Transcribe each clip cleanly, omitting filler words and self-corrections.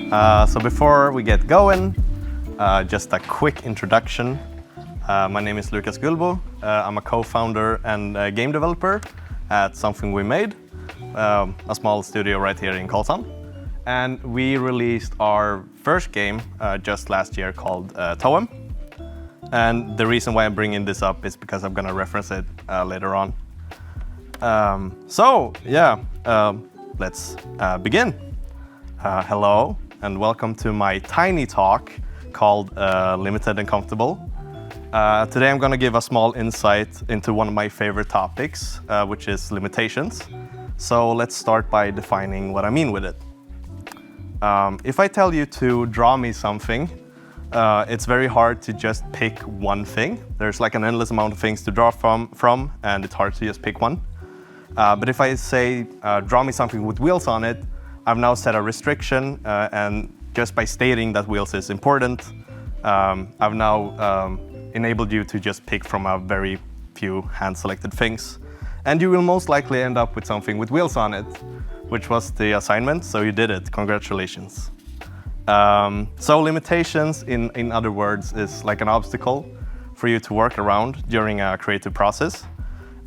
So before we get going, just a quick introduction. My name is Lucas Gullbo. I'm a co-founder and a game developer at Something We Made, a small studio right here in Karlshamn. And we released our first game just last year called Toem. And the reason why I'm bringing this up is because I'm going to reference it later on. Let's begin. Hello, and welcome to my tiny talk called Limited and Comfortable. Today I'm going to give a small insight into one of my favorite topics, which is limitations. So let's start by defining what I mean with it. If I tell you to draw me something, it's very hard to just pick one thing. There's like an endless amount of things to draw from and it's hard to just pick one. But if I say, draw me something with wheels on it, I've now set a restriction, and just by stating that wheels is important, I've now enabled you to just pick from a very few hand-selected things. And you will most likely end up with something with wheels on it, which was the assignment, so you did it. Congratulations. So limitations, in other words, is like an obstacle for you to work around during a creative process.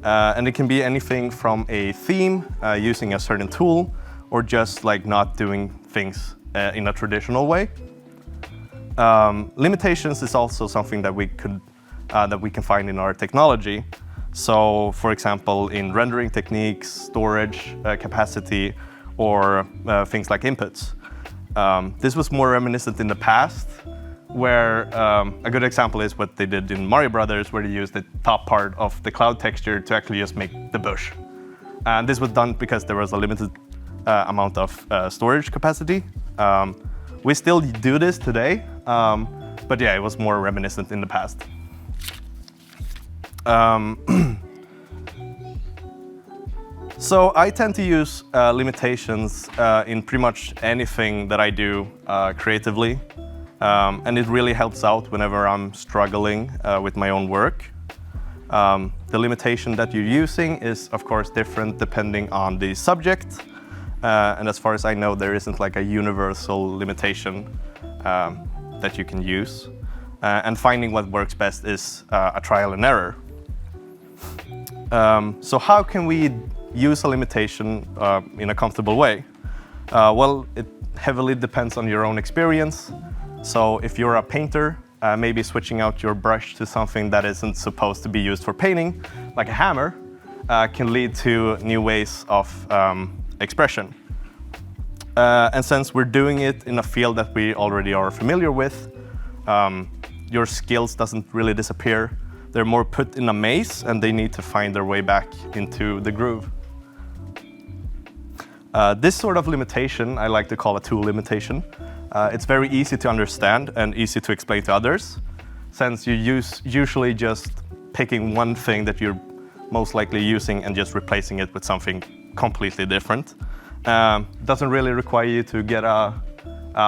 And it can be anything from a theme, using a certain tool, or just like not doing things in a traditional way. Limitations is also something that we can find in our technology. So, for example, in rendering techniques, storage capacity, or things like inputs. This was more reminiscent in the past, where a good example is what they did in Mario Brothers, where they used the top part of the cloud texture to actually just make the bush. And this was done because there was a limited amount of storage capacity. We still do this today, but yeah, it was more reminiscent in the past. So I tend to use limitations in pretty much anything that I do creatively. And it really helps out whenever I'm struggling with my own work. The limitation that you're using is, of course, different depending on the subject. And as far as I know, there isn't like a universal limitation that you can use. And finding what works best is a trial and error. So how can we use a limitation in a comfortable way? Well, it heavily depends on your own experience. So if you're a painter, maybe switching out your brush to something that isn't supposed to be used for painting, like a hammer, can lead to new ways of expression. And since we're doing it in a field that we already are familiar with, your skills doesn't really disappear. They're more put in a maze, and they need to find their way back into the groove. This sort of limitation, I like to call a tool limitation. It's very easy to understand and easy to explain to others, since you usually just picking one thing that you're most likely using and just replacing it with something completely different. Doesn't really require you to get a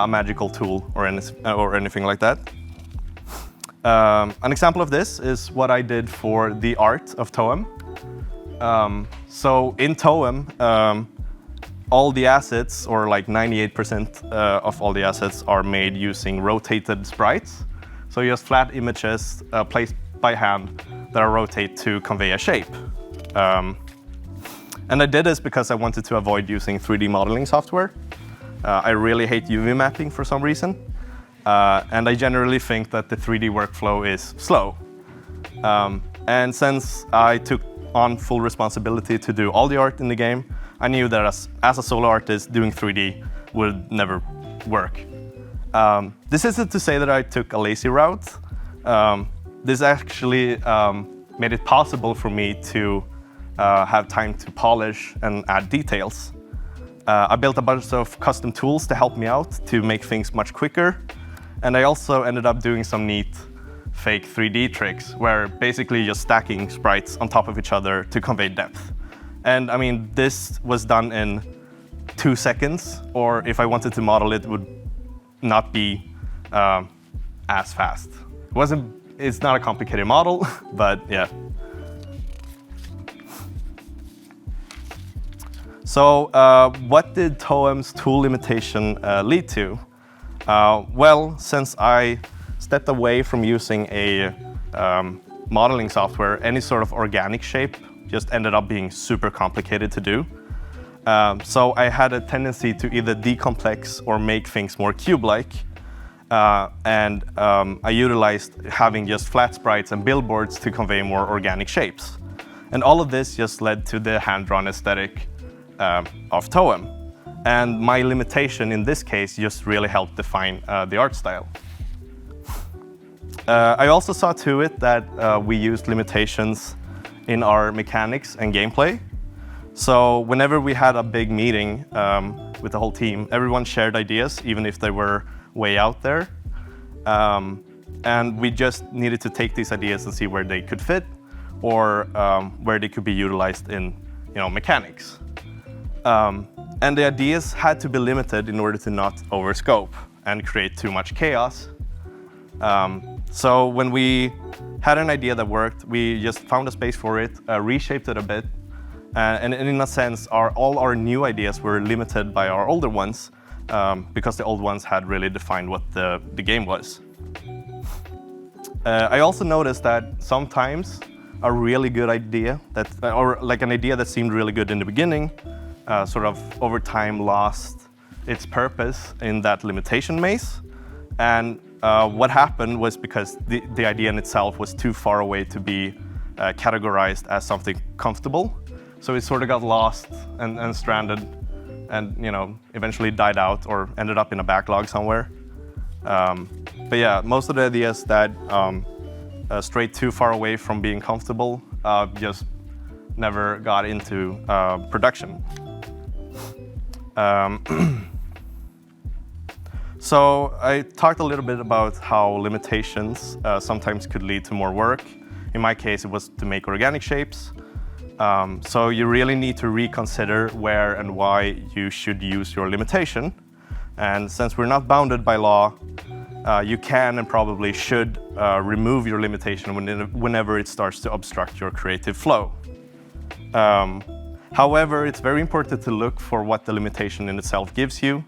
magical tool or anything like that. An example of this is what I did for the art of Toem. So in Toem, all the assets, or like 98% of all the assets, are made using rotated sprites. So just flat images placed by hand that are rotated to convey a shape. And I did this because I wanted to avoid using 3D modeling software. I really hate UV mapping for some reason. And I generally think that the 3D workflow is slow. And since I took on full responsibility to do all the art in the game, I knew that as a solo artist, doing 3D would never work. This isn't to say that I took a lazy route. This actually made it possible for me to have time to polish and add details. I built a bunch of custom tools to help me out to make things much quicker. And I also ended up doing some neat fake 3D tricks, where basically just stacking sprites on top of each other to convey depth. And I mean, this was done in 2 seconds, or if I wanted to model it, would not be as fast. It's not a complicated model, but yeah. So what did Toem's tool limitation lead to? Well, since I stepped away from using a modeling software, any sort of organic shape just ended up being super complicated to do. So I had a tendency to either decomplex or make things more cube-like. And I utilized having just flat sprites and billboards to convey more organic shapes. And all of this just led to the hand-drawn aesthetic of Toem. And my limitation in this case just really helped define the art style. I also saw to it that we used limitations in our mechanics and gameplay. So whenever we had a big meeting with the whole team, everyone shared ideas, even if they were way out there. And we just needed to take these ideas and see where they could fit or where they could be utilized in mechanics. And the ideas had to be limited in order to not overscope and create too much chaos. So when we had an idea that worked, we just found a space for it, reshaped it a bit, and in a sense, all our new ideas were limited by our older ones because the old ones had really defined what the game was. I also noticed that sometimes a really good idea, or like an idea that seemed really good in the beginning, sort of over time lost its purpose in that limitation maze. And what happened was because the idea in itself was too far away to be categorized as something comfortable. So it sort of got lost and stranded and eventually died out or ended up in a backlog somewhere. But yeah, most of the ideas that strayed too far away from being comfortable just never got into production. So I talked a little bit about how limitations sometimes could lead to more work. In my case, it was to make organic shapes. So you really need to reconsider where and why you should use your limitation. And since we're not bounded by law, you can and probably should remove your limitation whenever it starts to obstruct your creative flow. However, it's very important to look for what the limitation in itself gives you.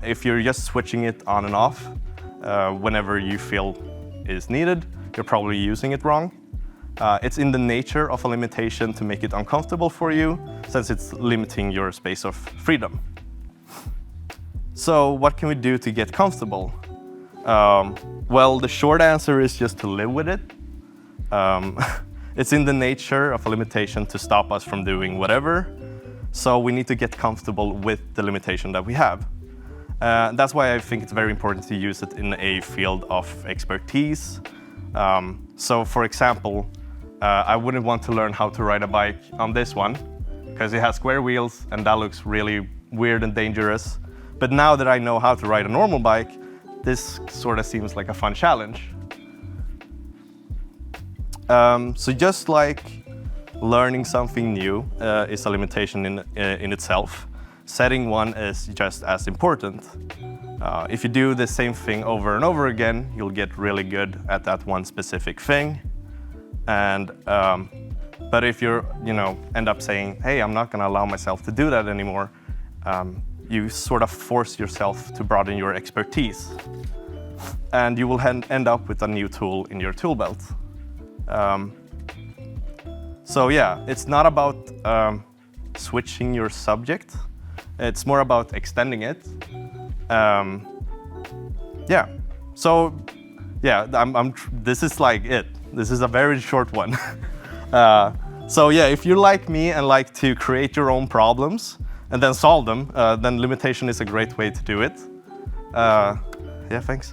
If you're just switching it on and off whenever you feel is needed, you're probably using it wrong. It's in the nature of a limitation to make it uncomfortable for you, since it's limiting your space of freedom. So what can we do to get comfortable? Well, the short answer is just to live with it. It's in the nature of a limitation to stop us from doing whatever, so we need to get comfortable with the limitation that we have. That's why I think it's very important to use it in a field of expertise. So for example, I wouldn't want to learn how to ride a bike on this one, because it has square wheels and that looks really weird and dangerous. But now that I know how to ride a normal bike, this sort of seems like a fun challenge. So just like learning something new is a limitation in itself, setting one is just as important. If you do the same thing over and over again, you'll get really good at that one specific thing. And but if you're, end up saying, hey, I'm not going to allow myself to do that anymore, you sort of force yourself to broaden your expertise. And you will end up with a new tool in your tool belt. So yeah, it's not about switching your subject. It's more about extending it. Yeah. So yeah, this is like it. This is a very short one. So yeah, if you're like me and like to create your own problems and then solve them, then limitation is a great way to do it. Yeah, thanks.